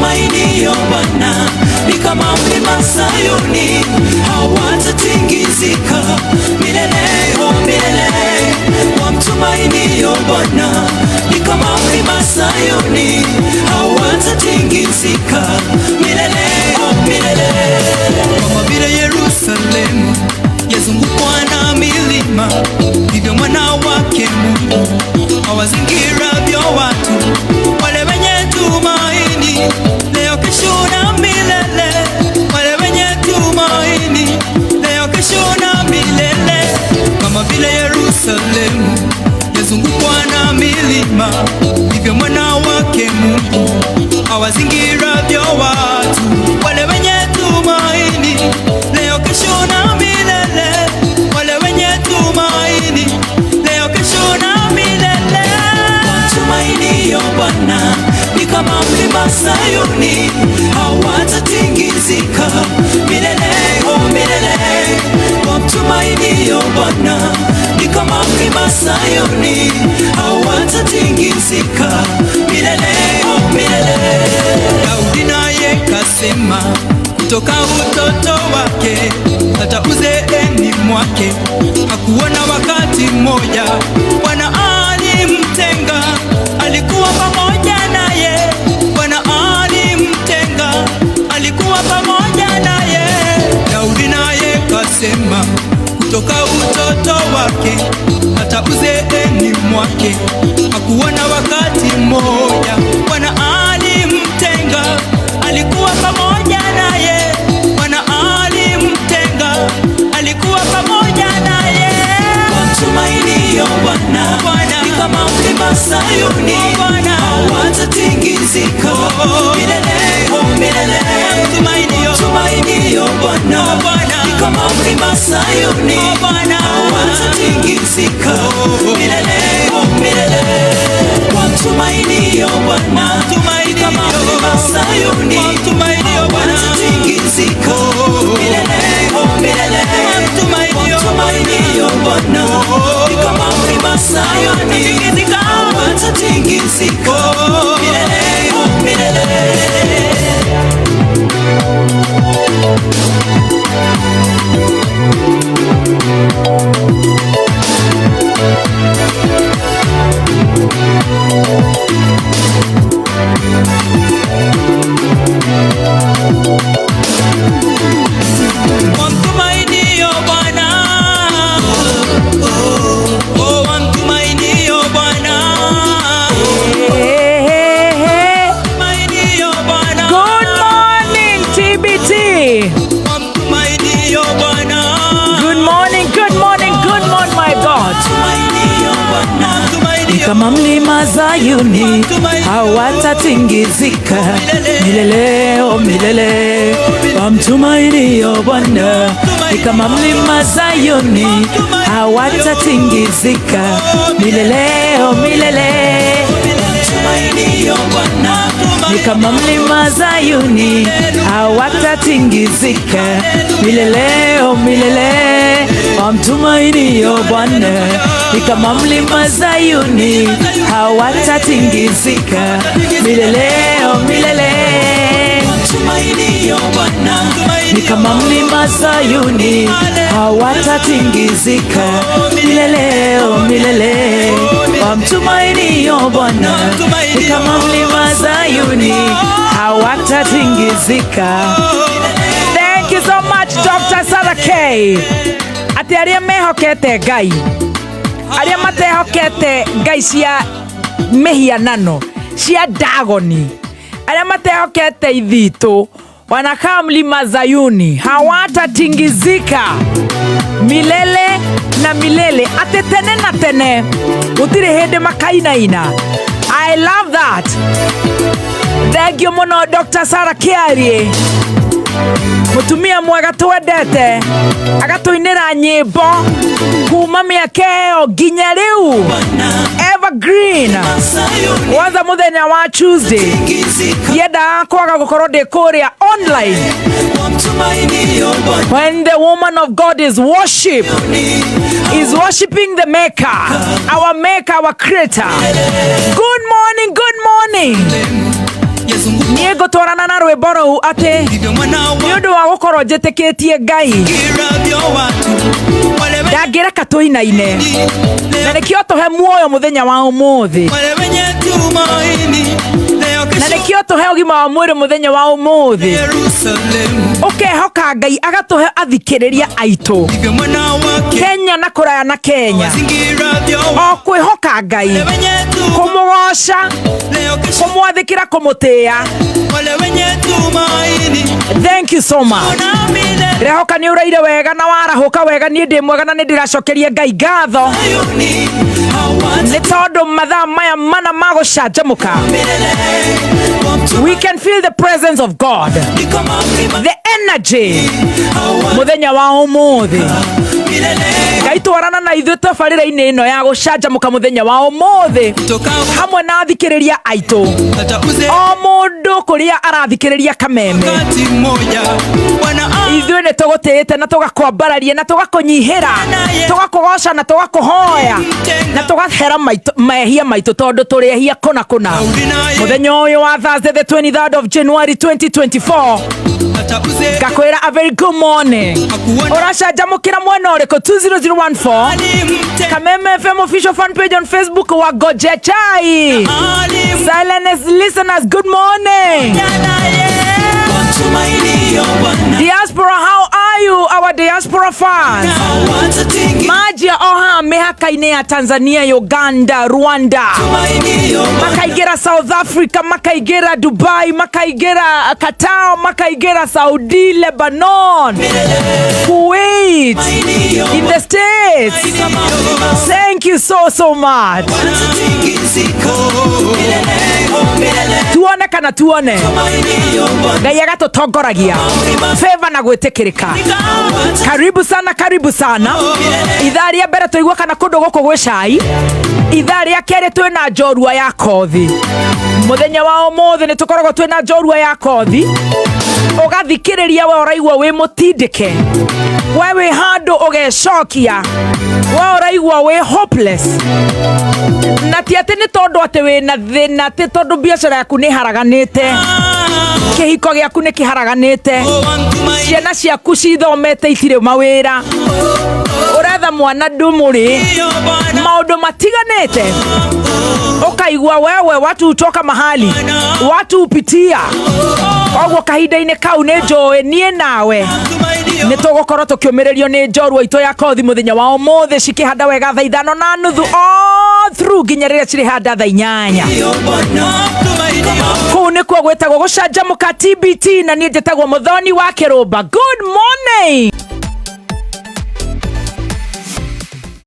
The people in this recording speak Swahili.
wamtumainio Bwana ni kama mlima Sayuni, hawatatingizika milele, oh milele. Wamtumainio Bwana ni kama mlima Sayuni, hawatatingizika milele, oh milele. Kama vile Yerusalemu yazungukwa na milima, ndivyo mwana wake Mungu awazingiravyo watu wale wenye tumaini leo, kesho na milele. Wale wenye tumaini leo, kesho na milele. Kama vile Yerusalemu yazungukwa na milima, ndivyo mwana wake Mungu awazingiravyo watu wale wenye tumaini leo, kesho na milele. Wale wenye tumaini leo, kesho na milele. Wamtumainio Bwana ni kama mlima Sayuni, hawatatingizika milele, oh milele. Wamtumainio Bwana ni kama mlima Sayuni, hawatatingizika milele, oh milele. Daudi naye kasema kutoka utoto wake hata uzeeni mwake hakuona wakati mmoja Bwana alimtenga, alikuwa pamoja naye. Bwana alimtenga, alikuwa pamoja naye. Daudi naye kasema kutoka utoto wake hata uzeeni mwake hakuona wakati mmoja Bwana alimtenga, alikuwa pamoja naye. Bwana alimtenga, alikuwa pamoja naye. Wamtumainio Bwana ni kama mlima Sayuni, hawatatingizika milele, oh milele. Wamtumainio Bwana ni kama mlima Sayuni, hawatatingizika milele, oh milele. Wamtumainio Bwana ni kama mlima Sayuni, hawatatingizika milele, oh milele. Wamtumainio Bwana ni kama mlima Sayuni, hawatatingizika milele, oh milele. Wamtumainio Bwana, oh wamtumainio Bwana, wamtumainio Bwana. Good morning TBT. Wamtumainio Bwana. Good morning, good morning, good morning my God. Wamtumainio Bwana Ni kama mlima Sayuni, hawatatingizika milele, oh milele. Wamtumainio Bwana ni kama mlima Sayuni, hawatatingizika milele, oh milele. Wamtumainio Bwana Ni kama mlima Sayuni, hawatatingizika milele, oh milele. Wamtumainio Bwana ni kama mlima Sayuni, hawatatingizika milele, oh milele. Wamtumainio Bwana Ni kama mlima Sayuni, hawatatingizika milele, oh milele. Wamtumainio Bwana ni kama mlima Sayuni, hawatatingizika. Thank you so much Dr. Sarah K. Ati aria mehokete Ngai, aria matehokete Ngai cia mehianano cia Dagoni, aria matehokete ithito wanakaa mlima Sayuni, hawatatingizika milele na milele. Ate tene na tene gutire hindi makainaina. I love that. Thank you muno Dr. Sarah Kiarie, mutumia mwega twendete, agatuinira nyimbo kuma miaka iyo nginya riu, evergreen. Wanza muthenya wa Tuesday yenda kwaga gukorwo ndi kuria online, when the woman of God is worshiping the maker, our maker, our creator. Good morning, good morning. Niye ngotwarana na rwimbo rũu ati ni undu wa gukorwo njitikitie Ngai ndangireka tuinaine na nikio tuhe muoyo muthenya wa umuthi na nikio tuhe ugima wa mwiri muthenya wa umuthi ukehoka Ngai agatuhe athikiriria aitu Kenya na kuraya na Kenya o kwihoka Ngai kumugosha kumwathikira kumutia. Thank you so much. Rehoka ni uraire wega na warahuka wega ni ndi mwega na ndiracokeria Ngai ngatho ni tondu mathaa maya mana magucanjamuka. We can feel the presence of God, the energy muthenya wa umuthi. Ngai twarana na ithuĩ tabarĩra-inĩ ĩno ya gucanjamuka muthenya wa umuthi hamwe na athikĩrĩria aitu o mundu kuria arathikĩrĩria kameme. Ithuĩ nĩ tũgũtĩĩte na tũgakwambararia na tũgakunyihĩra tũgakugoca na tũgakuhoya na tũgahera mehia maitũ tondu tũrĩehia kuna kuna. Muthenya ũyũ wa Thursday the 23rd of January 2024 ngakwĩra a very good morning. Ũracanjamũkĩra mwena ũrĩkũ 20014 Kameme FM official fan page on Facebook wa Goje Chai. Silent listeners, good morning. Diaspora, how are you? Our diaspora fans. Majia oha mehaka-inĩ ya Tanzania, Uganda, Rwanda. Makaigera South Africa, makaigera Dubai, makaigera Qatar, makaigera Saudi, Lebanon, Kuwait, in the States. Thank you so much. Tuone kana tuone. Ngai agatutongoragia. Favor na gwitikirika. Karibu sana, karibu sana. Ithaa rĩa mbere tuigua kana kundu guku gwi cai. Ithaa rĩa kerĩ twina njorua ya kothi. Muthenya wa umuthi ni tukoragwo twina njorua ya kothi. Ugathikiriria we uraigua wi mutindike. We wi handu ugecokia. We uraigua wi hopeless. Na ti ati ni tondu ati wina thina, ti tondu biacara yaku ni haraganite. Kihiko giaku ni kiharaganite. Ciana ciaku cithomete itire mawira. Uretha mwana ndumuri. Maundu matiganite. Ukaigua wewe watu utoka mahali. Watu upitia. Ogwo kahinda-inĩ kau nĩ njũĩ niĩ nawe nĩ tũgũkorwo tũkĩũmĩrĩrio nĩ njorua itũ ya kothi muthenya wa ũmũthĩ cikĩhanda wega thaa 5:30 all through nginya rĩrĩa cirĩhanda thaa 8. Kũu nĩkuo gwĩtagwo gũcanjamũka TBT na niĩ njĩtagwo Mũthoni wa Kĩrũmba. Good morning.